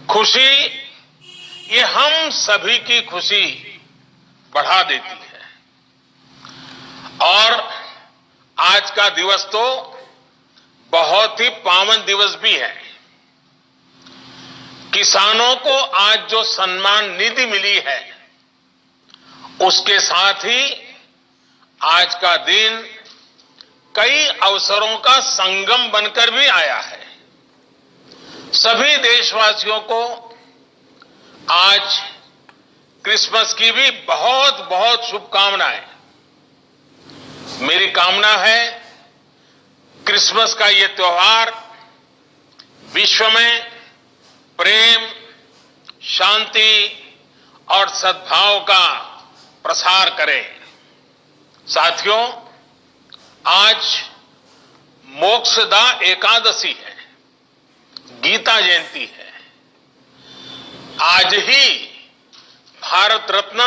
खुशी ये हम सभी की खुशी बढ़ा देती है और आज का दिवस तो बहुत ही पावन दिवस भी है। किसानों को आज जो सम्मान निधि मिली है उसके साथ ही आज का दिन कई अवसरों का संगम बनकर भी आया है। सभी देशवासियों को आज क्रिसमस की भी बहुत बहुत शुभकामनाएं। मेरी कामना है क्रिसमस का ये त्योहार विश्व में प्रेम, शांति और सद्भाव का प्रसार करे। साथियों, आज मोक्षदा एकादशी है, गीता जयंती है। आज ही भारत रत्न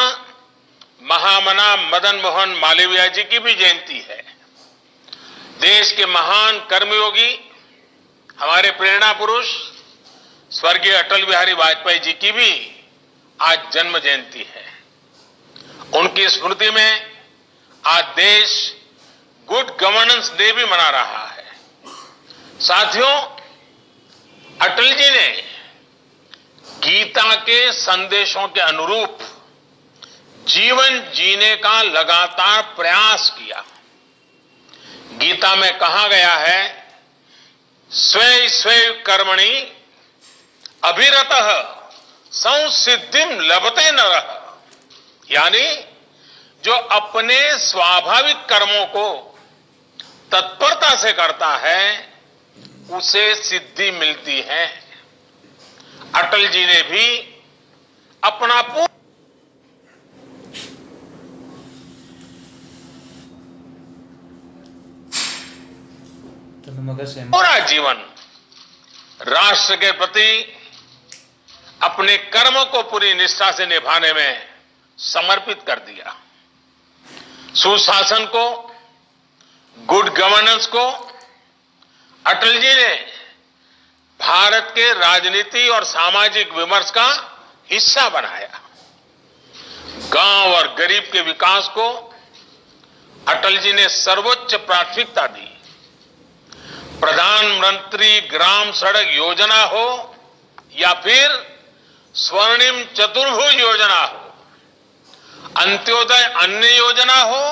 महामना मदन मोहन मालवीय जी की भी जयंती है। देश के महान कर्मयोगी हमारे प्रेरणा पुरुष स्वर्गीय अटल बिहारी वाजपेयी जी की भी आज जन्म जयंती है। उनकी स्मृति में आज देश गुड गवर्नेंस डे भी मना रहा है। साथियों, अटल जी ने गीता के संदेशों के अनुरूप जीवन जीने का लगातार प्रयास किया। गीता में कहा गया है, स्वे स्वे कर्मणि अभिरतः संसिद्धिम लभते नरः, यानी जो अपने स्वाभाविक कर्मों को तत्परता से करता है उसे सिद्धि मिलती है। अटल जी ने भी अपना पूरा जीवन राष्ट्र के प्रति अपने कर्म को पूरी निष्ठा से निभाने में समर्पित कर दिया। सुशासन को, गुड गवर्नेंस को अटल जी ने भारत के राजनीति और सामाजिक विमर्श का हिस्सा बनाया। गांव और गरीब के विकास को अटल जी ने सर्वोच्च प्राथमिकता दी। प्रधानमंत्री ग्राम सड़क योजना हो या फिर स्वर्णिम चतुर्भुज योजना हो, अंत्योदय अन्न योजना हो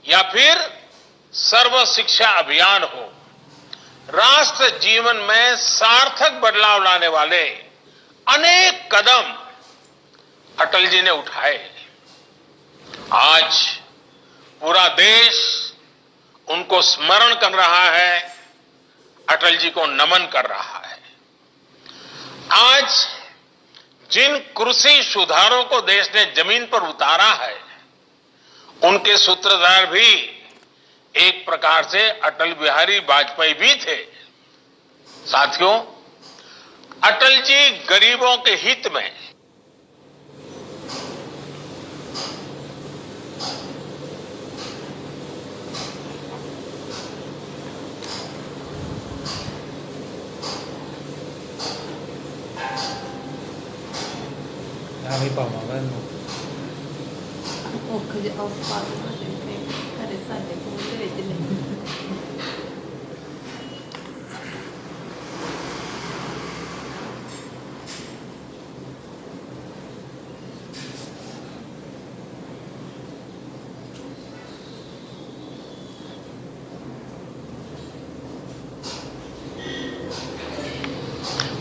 या फिर सर्व शिक्षा अभियान हो, राष्ट्र जीवन में सार्थक बदलाव लाने वाले अनेक कदम अटल जी ने उठाए। आज पूरा देश उनको स्मरण कर रहा है, अटल जी को नमन कर रहा है। आज जिन कृषि सुधारों को देश ने जमीन पर उतारा है उनके सूत्रधार भी एक प्रकार से अटल बिहारी वाजपेयी भी थे। साथियों, अटल जी गरीबों के हित मेंไม่เป่าหมอกัน Och av farmor hade sagt det kommer det lite längre.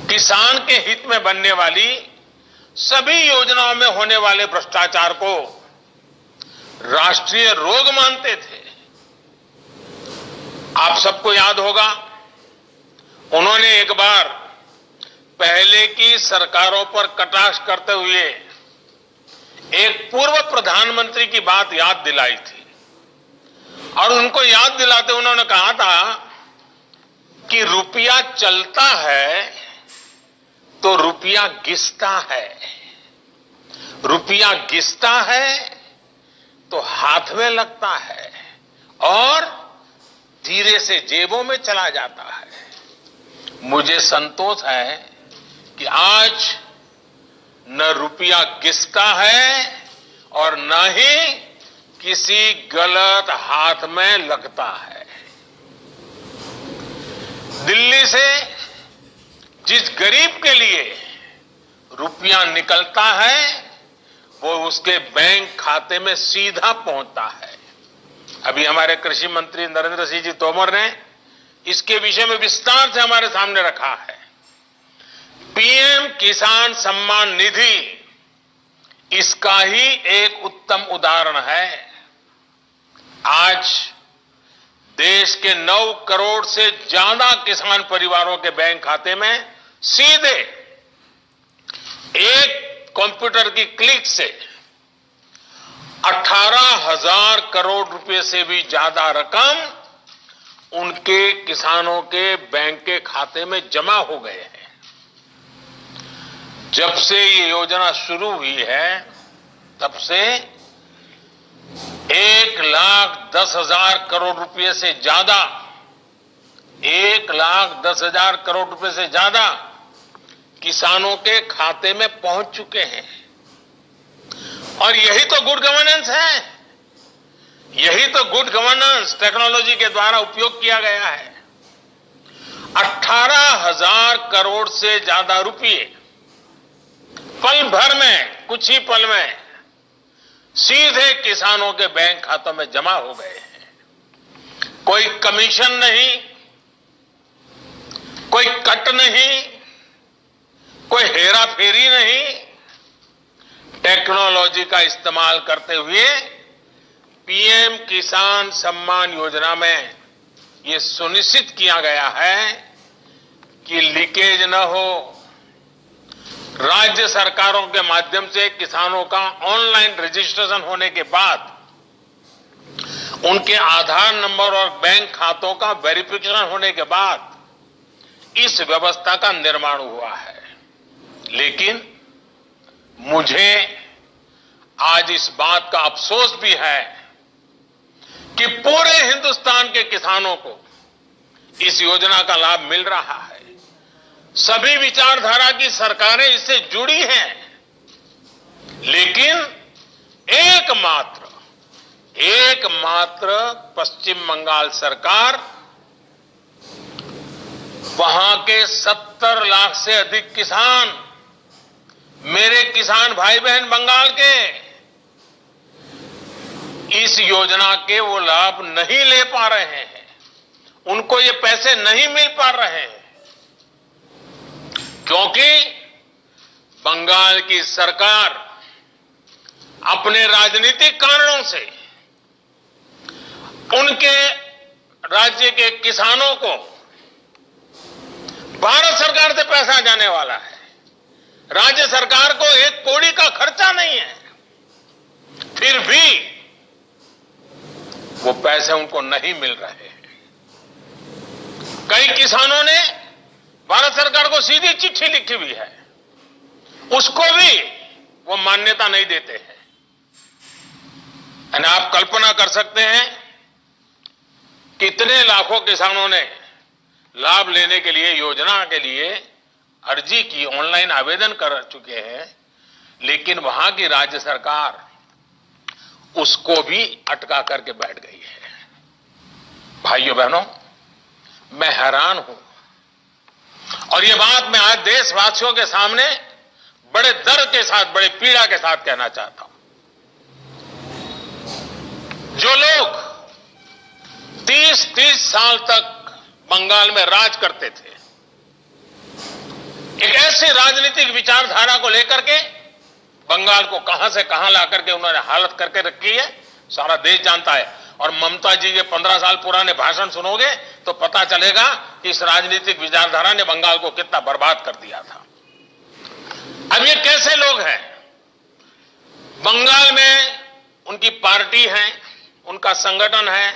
किसान के हित में बनने वाली सभी योजनाओं में होने वाले भ्रष्टाचार को राष्ट्रीय रोग मानते थे। आप सबको याद होगा, उन्होंने एक बार पहले की सरकारों पर कटाक्ष करते हुए एक पूर्व प्रधानमंत्री की बात याद दिलाई थी और उनको याद दिलाते उन्होंने कहा था कि रुपया चलता है तो रुपया घिसता है, रुपया घिसता है तो हाथ में लगता है और धीरे से जेबों में चला जाता है। मुझे संतोष है कि कि आज न रुपया घिसता है और न ही किसी गलत हाथ में लगता है। दिल्ली से जिस गरीब के लिए रुपया निकलता है वो उसके बैंक खाते में सीधा पहुंचता है। अभी हमारे कृषि मंत्री नरेंद्र सिंह जी तोमर ने इसके विषय में विस्तार से हमारे सामने रखा है। पीएम किसान सम्मान निधि इसका ही एक उत्तम उदाहरण है। आज देश के 9 करोड़ से ज्यादा किसान परिवारों के बैंक खाते में सीधे एक कंप्यूटर की क्लिक से 18,000 करोड़ रुपए से भी ज्यादा रकम उनके किसानों के बैंक के खाते में जमा हो गए हैं। जब से ये योजना शुरू हुई है तब से 1,10,000 करोड़ रुपए से ज्यादा 1,10,000 करोड़ रुपए से ज्यादा किसानों के खाते में पहुंच चुके हैं। और यही तो गुड गवर्नेंस है, यही तो गुड गवर्नेंस टेक्नोलॉजी के द्वारा उपयोग किया गया है। 18,000 करोड़ से ज्यादा रुपए पल भर में, कुछ ही पल में सीधे किसानों के बैंक खातों में जमा हो गए हैं। कोई कमीशन नहीं, कोई कट नहीं, कोई हेराफेरी नहीं। टेक्नोलॉजी का इस्तेमाल करते हुए पीएम किसान सम्मान योजना में ये सुनिश्चित किया गया है कि लीकेज न हो। राज्य सरकारों के माध्यम से किसानों का ऑनलाइन रजिस्ट्रेशन होने के बाद उनके आधार नंबर और बैंक खातों का वेरिफिकेशन होने के बाद इस व्यवस्था का निर्माण हुआ है। लेकिन मुझे आज इस बात का अफसोस भी है कि पूरे हिंदुस्तान के किसानों को इस योजना का लाभ मिल रहा है। सभी विचारधारा की सरकारें इससे जुड़ी हैं, लेकिन एकमात्र पश्चिम बंगाल सरकार, वहां के 70 लाख से अधिक किसान, मेरे किसान भाई बहन बंगाल के, इस योजना के वो लाभ नहीं ले पा रहे हैं। उनको ये पैसे नहीं मिल पा रहे हैं क्योंकि बंगाल की सरकार अपने राजनीतिक कारणों से उनके राज्य के किसानों को भारत सरकार से पैसा जाने वाला है, राज्य सरकार को 1 कौड़ी का खर्चा नहीं है, फिर भी वो पैसे उनको नहीं मिल रहे हैं। कई किसानों ने भारत सरकार को सीधी चिट्ठी लिखी हुई है, उसको भी वो मान्यता नहीं देते हैं। यानी आप कल्पना कर सकते हैं कितने लाखों किसानों ने लाभ लेने के लिए, योजना के लिए अर्जी की, ऑनलाइन आवेदन कर चुके हैं, लेकिन वहां की राज्य सरकार उसको भी अटका करके बैठ गई है। भाइयों बहनों, मैं हैरान हूं और ये बात मैं आज देशवासियों के सामने बड़े दर्द के साथ, बड़े पीड़ा के साथ कहना चाहता हूं। जो लोग 30 साल तक बंगाल में राज करते थे, एक ऐसी राजनीतिक विचारधारा को लेकर के बंगाल को कहां से कहां लाकर के उन्होंने हालत करके रखी है, सारा देश जानता है। और ममता जी के 15 साल पुराने भाषण सुनोगे तो पता चलेगा कि इस राजनीतिक विचारधारा ने बंगाल को कितना बर्बाद कर दिया था। अब ये कैसे लोग हैं? बंगाल में उनकी पार्टी है, उनका संगठन है,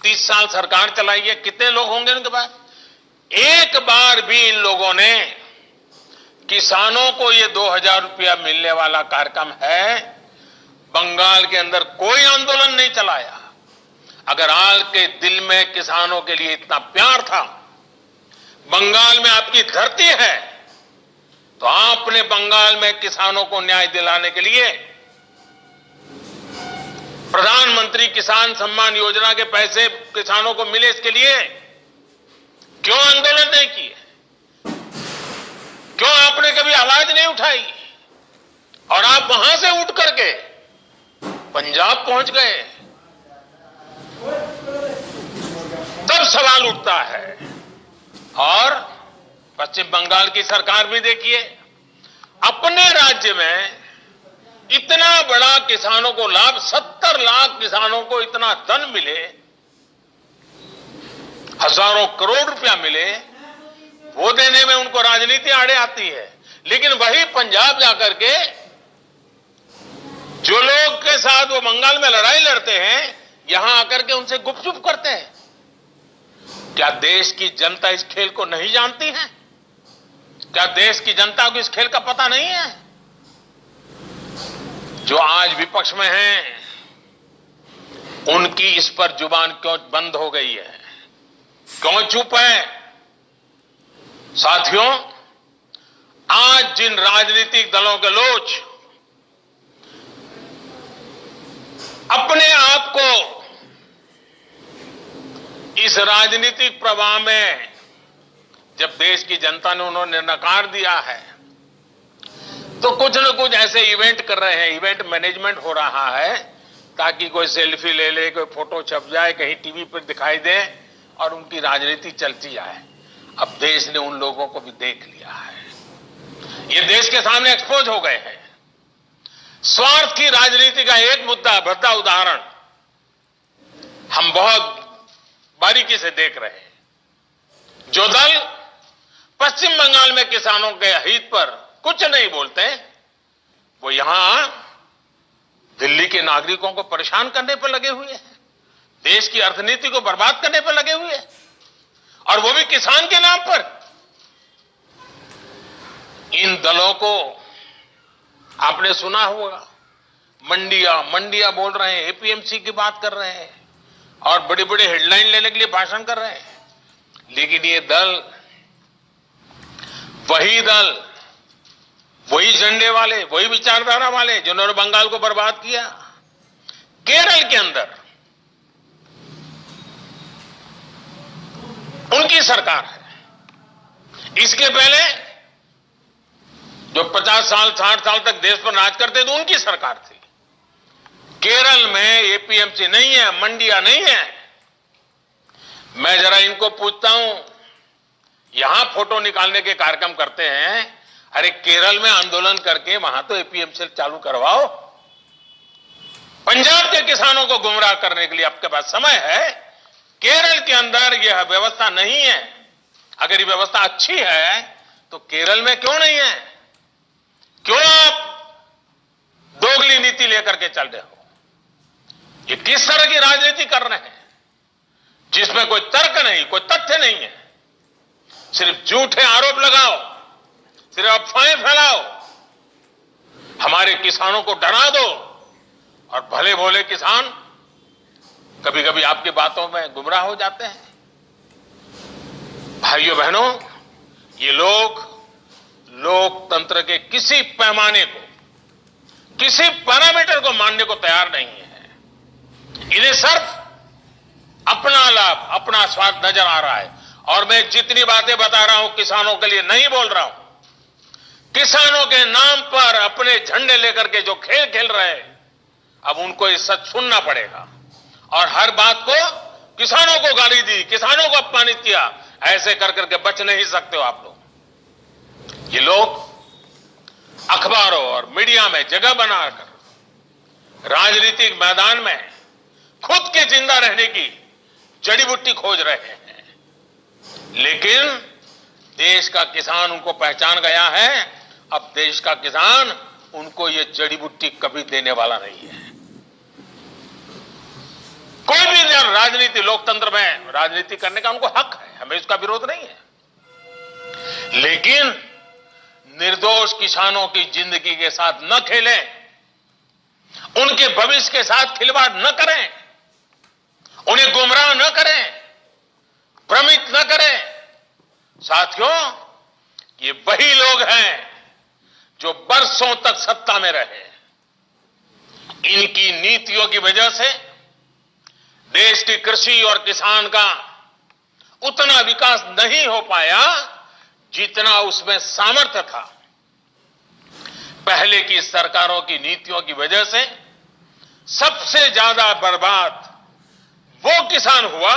30 साल सरकार चलाई है, कितने लोग होंगे उनके पास? एक बार भी इन लोगों ने किसानों को ये 2,000 रुपया मिलने वाला कार्यक्रम है, बंगाल के अंदर कोई आंदोलन नहीं चलाया। अगर आज के दिल में किसानों के लिए इतना प्यार था, बंगाल में आपकी धरती है, तो बंगाल में किसानों को न्याय दिलाने के लिए प्रधानमंत्री किसान सम्मान योजना के पैसे किसानों को मिले, इसके लिए क्यों आंदोलन नहीं किए? क्यों आपने कभी आवाज नहीं उठाई? और आप वहां से उठ करके पंजाब पहुंच गए, तब सवाल उठता है। और पश्चिम बंगाल की सरकार भी देखिए, अपने राज्य में इतना बड़ा किसानों को लाभ, 70 लाख किसानों को इतना धन मिले, हजारों करोड़ रुपया मिले, वो देने में उनको राजनीति आड़े आती है। लेकिन वही पंजाब जाकर के जो लोग के साथ वो बंगाल में लड़ाई लड़ते हैं, यहां आकर के उनसे गुपचुप करते हैं। क्या देश की जनता इस खेल को नहीं जानती है? क्या देश की जनता को इस खेल का पता नहीं है? जो आज विपक्ष में हैं, उनकी इस पर जुबान क्यों बंद हो गई है? क्यों चुप है? साथियों, आज जिन राजनीतिक दलों के लोग अपने आप को इस राजनीतिक प्रवाह में, जब देश की जनता ने उन्होंने नकार दिया है, तो कुछ न कुछ ऐसे इवेंट कर रहे हैं, इवेंट मैनेजमेंट हो रहा है, ताकि कोई सेल्फी ले ले, कोई फोटो छप जाए, कहीं टीवी पर दिखाई दे और उनकी राजनीति चलती जाए। अब देश ने उन लोगों को भी देख लिया है, ये देश के सामने एक्सपोज हो गए हैं। स्वार्थ की राजनीति का एक मुद्दा, भद्दा उदाहरण हम बहुत बारीकी से देख रहे हैं। जो दल पश्चिम बंगाल में किसानों के हित पर कुछ नहीं बोलते, वो यहां दिल्ली के नागरिकों को परेशान करने पर लगे हुए हैं, देश की अर्थनीति को बर्बाद करने पर लगे हुए हैं, और वो भी किसान के नाम पर। इन दलों को आपने सुना होगा, मंडिया बोल रहे हैं, एपीएमसी की बात कर रहे हैं और बड़ी बड़ी हेडलाइन लेने के लिए भाषण कर रहे हैं। लेकिन ये दल, वही झंडे वाले, वही विचारधारा वाले जिन्होंने बंगाल को बर्बाद किया। केरल के अंदर उनकी सरकार है। इसके पहले जो 50 साल 60 साल तक देश पर राज करते थे, उनकी सरकार थी। केरल में एपीएमसी नहीं है, मंडिया नहीं है। मैं जरा इनको पूछता हूं, यहां फोटो निकालने के कार्यक्रम करते हैं, अरे केरल में आंदोलन करके वहां तो एपीएमसी चालू करवाओ। पंजाब के किसानों को गुमराह करने के लिए आपके पास समय है। केरल के अंदर यह व्यवस्था नहीं है। अगर ये व्यवस्था अच्छी है तो केरल में क्यों नहीं है? क्यों आप दोगली नीति लेकर के चल रहे हो? ये किस तरह की राजनीति कर रहे हैं जिसमें कोई तर्क नहीं, कोई तथ्य नहीं है? सिर्फ झूठे आरोप लगाओ, सिर्फ अफवाहें फैलाओ, हमारे किसानों को डरा दो, और भले भोले किसान कभी कभी आपकी बातों में गुमराह हो जाते हैं। भाइयों बहनों, ये लोग लोकतंत्र के किसी पैमाने को, किसी पैरामीटर को मानने को तैयार नहीं है। इन्हें सिर्फ अपना लाभ, अपना स्वार्थ नजर आ रहा है। और मैं जितनी बातें बता रहा हूं किसानों के लिए नहीं बोल रहा हूं। किसानों के नाम पर अपने झंडे लेकर के जो खेल खेल रहे हैं, अब उनको ये सच सुनना पड़ेगा। और हर बात को किसानों को गाली दी, किसानों को अपमानित किया, ऐसे कर करके बच नहीं सकते हो आप लोग। ये लोग अखबारों और मीडिया में जगह बनाकर राजनीतिक मैदान में खुद के जिंदा रहने की जड़ी बूटी खोज रहे हैं। लेकिन देश का किसान उनको पहचान गया है। अब देश का किसान उनको ये जड़ी बूटी कभी देने वाला नहीं है। कोई भी राजनीति, लोकतंत्र में राजनीति करने का उनको हक है, हमें इसका विरोध नहीं है। लेकिन निर्दोष किसानों की जिंदगी के साथ न खेलें, उनके भविष्य के साथ खिलवाड़ न करें, उन्हें गुमराह न करें, भ्रमित न करें। साथियों, ये वही लोग हैं जो बरसों तक सत्ता में रहे, इनकी नीतियों की वजह से देश की कृषि और किसान का उतना विकास नहीं हो पाया जितना उसमें सामर्थ्य था। पहले की सरकारों की नीतियों की वजह से सबसे ज्यादा बर्बाद वो किसान हुआ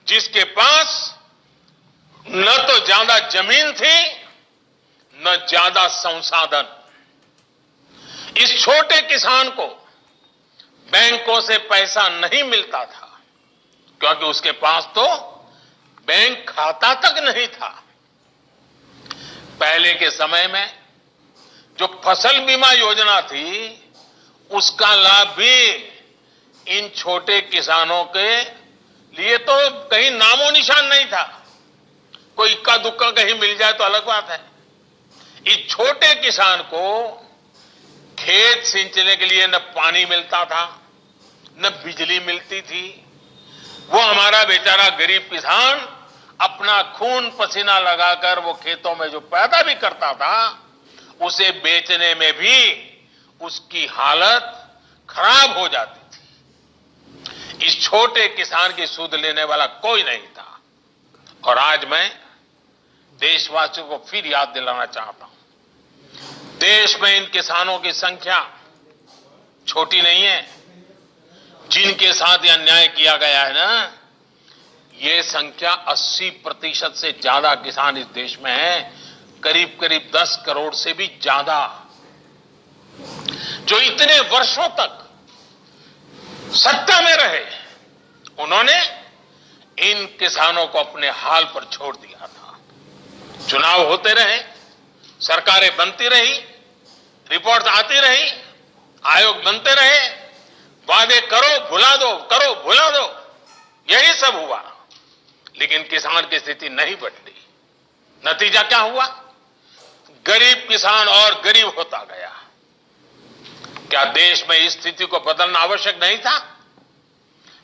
जिसके पास न तो ज्यादा जमीन थी न ज्यादा संसाधन। इस छोटे किसान को बैंकों से पैसा नहीं मिलता था क्योंकि उसके पास तो बैंक खाता तक नहीं था। पहले के समय में जो फसल बीमा योजना थी उसका लाभ भी इन छोटे किसानों के लिए तो कहीं नामो निशान नहीं था। कोई इक्का दुक्का कहीं मिल जाए तो अलग बात है। इस छोटे किसान को खेत सिंचने के लिए न पानी मिलता था न बिजली मिलती थी। वो हमारा बेचारा गरीब किसान अपना खून पसीना लगाकर वो खेतों में जो पैदा भी करता था उसे बेचने में भी उसकी हालत खराब हो जाती थी। इस छोटे किसान की सूद लेने वाला कोई नहीं था। और आज मैं देशवासियों को फिर याद दिलाना चाहता हूं, देश में इन किसानों की संख्या छोटी नहीं है। जिनके साथ यह अन्याय किया गया है ना, ये संख्या 80% से ज्यादा किसान इस देश में है, करीब करीब 10 करोड़ से भी ज्यादा, जो इतने वर्षों तक सत्ता में रहे। उन्होंने इन किसानों को अपने हाल पर छोड़ दिया था। चुनाव होते रहे, सरकारें बनती रही, रिपोर्ट आती रही, आयोग बनते रहे, वादे करो भुला दो, करो भुला दो, यही सब हुआ। लेकिन किसान की स्थिति नहीं बदली। नतीजा क्या हुआ? गरीब किसान और गरीब होता गया। क्या देश में इस स्थिति को बदलना आवश्यक नहीं था?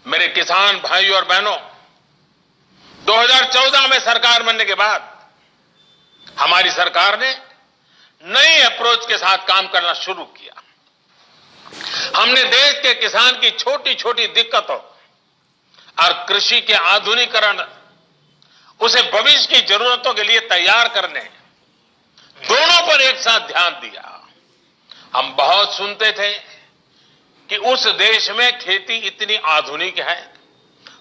मेरे किसान भाइयों और बहनों, 2014 में सरकार बनने के बाद हमारी सरकार ने नई अप्रोच के साथ काम करना शुरू किया। हमने देश के किसान की छोटी छोटी दिक्कतों और कृषि के आधुनिकीकरण, उसे भविष्य की जरूरतों के लिए तैयार करने, दोनों पर एक साथ ध्यान दिया। हम बहुत सुनते थे कि उस देश में खेती इतनी आधुनिक है,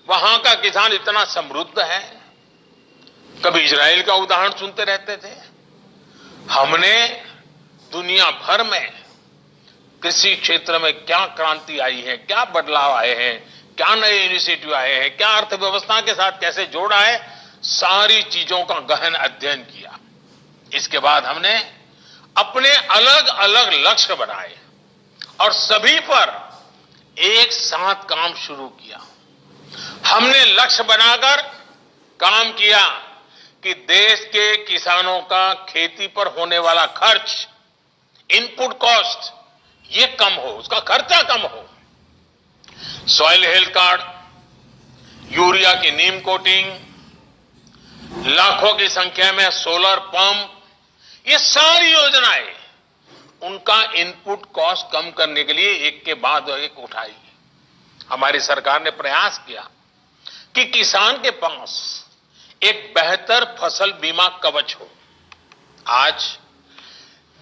वहां का किसान इतना समृद्ध है। कभी इजराइल का उदाहरण सुनते रहते थे। हमने दुनिया भर में कृषि क्षेत्र में क्या क्रांति आई है, क्या बदलाव आए हैं, क्या नए इनिशिएटिव आए हैं, क्या अर्थव्यवस्था के साथ कैसे जोड़ा है, सारी चीजों का गहन अध्ययन किया। इसके बाद हमने अपने अलग अलग लक्ष्य बनाए और सभी पर एक साथ काम शुरू किया। हमने लक्ष्य बनाकर काम किया कि देश के किसानों का खेती पर होने वाला खर्च, इनपुट कॉस्ट, ये कम हो, उसका खर्चा कम हो। सॉइल हेल्थ कार्ड, यूरिया की नीम कोटिंग, लाखों की संख्या में सोलर पंप, ये सारी योजनाएं उनका इनपुट कॉस्ट कम करने के लिए एक के बाद एक उठाई। हमारी सरकार ने प्रयास किया कि किसान के पास एक बेहतर फसल बीमा कवच हो। आज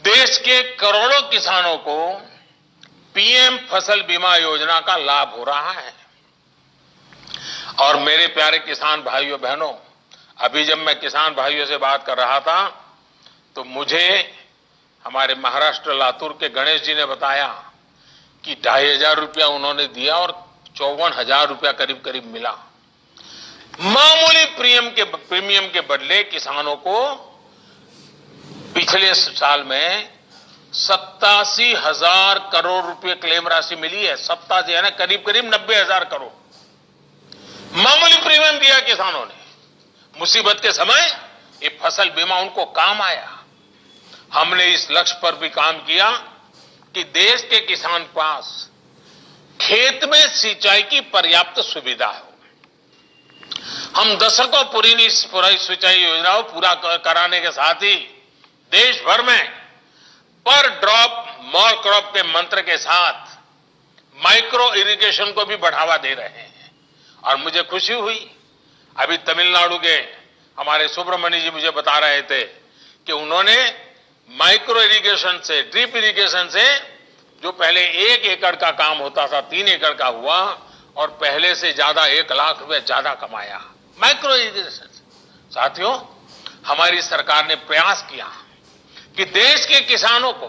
देश के करोड़ों किसानों को पीएम फसल बीमा योजना का लाभ हो रहा है। और मेरे प्यारे किसान भाइयों बहनों, अभी जब मैं किसान भाइयों से बात कर रहा था तो मुझे हमारे महाराष्ट्र लातूर के गणेश जी ने बताया कि 2,500 रुपया उन्होंने दिया और 54,000 रुपया करीब करीब मिला। मामूली प्रीमियम के बदले किसानों को पिछले साल में 87,000 करोड़ रुपए क्लेम राशि मिली है। 87 है ना, करीब करीब 90,000 करोड़ मामूली प्रीमियम दिया किसानों ने। मुसीबत के समय ये फसल बीमा उनको काम आया। हमने इस लक्ष्य पर भी काम किया कि देश के किसान पास खेत में सिंचाई की पर्याप्त सुविधा हो। हम दशकों पुरानी सिंचाई योजना को पूरा कराने के साथ ही देश भर में पर ड्रॉप मोर क्रॉप के मंत्र के साथ माइक्रो इरिगेशन को भी बढ़ावा दे रहे हैं। और मुझे खुशी हुई, अभी तमिलनाडु के हमारे सुब्रमण्य जी मुझे बता रहे थे कि उन्होंने माइक्रो इरिगेशन से, ड्रिप इरिगेशन से, जो पहले 1 एकड़ का काम होता था 3 एकड़ का हुआ और पहले से ज्यादा 1 लाख रुपए ज्यादा कमाया माइक्रो इरिगेशन से। साथियों, हमारी सरकार ने प्रयास किया कि देश के किसानों को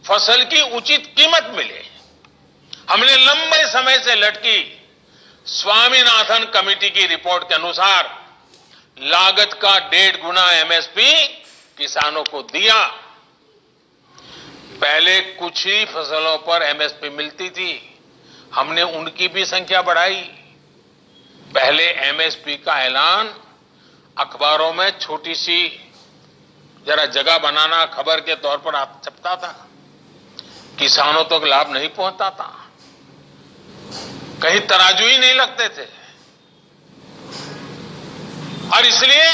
फसल की उचित कीमत मिले। हमने लंबे समय से लटकी स्वामीनाथन कमेटी की रिपोर्ट के अनुसार लागत का 1.5 गुना एमएसपी किसानों को दिया। पहले कुछ ही फसलों पर एमएसपी मिलती थी, हमने उनकी भी संख्या बढ़ाई। पहले एमएसपी का ऐलान अखबारों में छोटी सी जरा जगह बनाना खबर के तौर पर छपता था, किसानों तक लाभ नहीं पहुंचता था, कहीं तराजू ही नहीं लगते थे। और इसलिए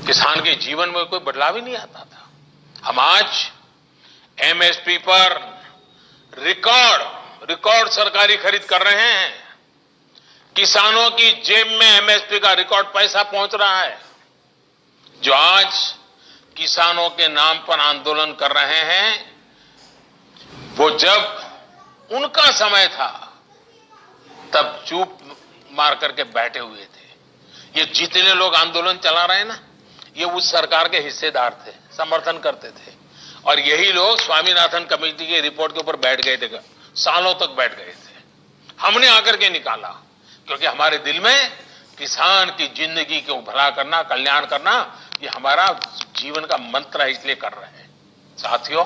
किसान के जीवन में कोई बदलाव ही नहीं आता था। हम आज एमएसपी पर रिकॉर्ड सरकारी खरीद कर रहे हैं। किसानों की जेब में एमएसपी का रिकॉर्ड पैसा पहुंच रहा है। जो आज किसानों के नाम पर आंदोलन कर रहे हैं, वो जब उनका समय था तब चुप मार करके बैठे हुए थे। ये जितने लोग आंदोलन चला रहे हैं ना, ये उस सरकार के हिस्सेदार थे, समर्थन करते थे। और यही लोग स्वामीनाथन कमेटी की रिपोर्ट के ऊपर बैठ गए थे, सालों तक बैठ गए थे। हमने आकर के निकाला, क्योंकि हमारे दिल में किसान की जिंदगी को भला करना, कल्याण करना, ये हमारा जीवन का मंत्र है, इसलिए कर रहे हैं। साथियों,